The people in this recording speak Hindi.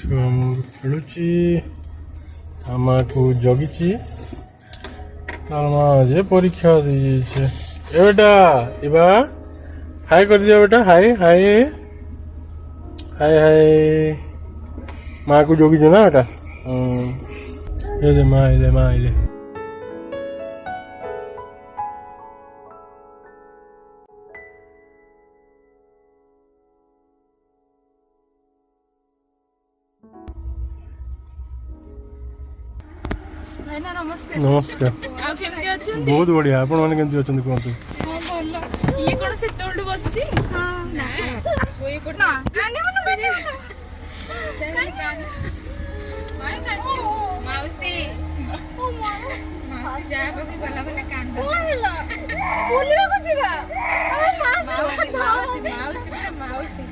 ଖେଳୁଛି ଆମକୁ ଜଗିଛି ତାର ମା ଯେ ପରୀକ୍ଷା ଦେଇଯାଇଛି ଏ ବେଟା ଏବା ହାଇ କରିଦିଅ ବେଟା ହାଇ ହାଇ ହାଇ ହାଇ ମାକୁ ଜଗିଛ ନା ବେଟା ମା ଆଇଲେ ମା ଆଇଲେ नमस्कार बहुत बढ़िया आपण माने केमती अछंती कोंतु हां बोल ये कोन से तोल्ड बसची हां ना सोई पड़ ना काने मन तेरे कान काय काचू माउसी ओ माउसी जा बसी गला बने कान बोलला बोलला को जीवा माउसी माउसी माउसी माउसी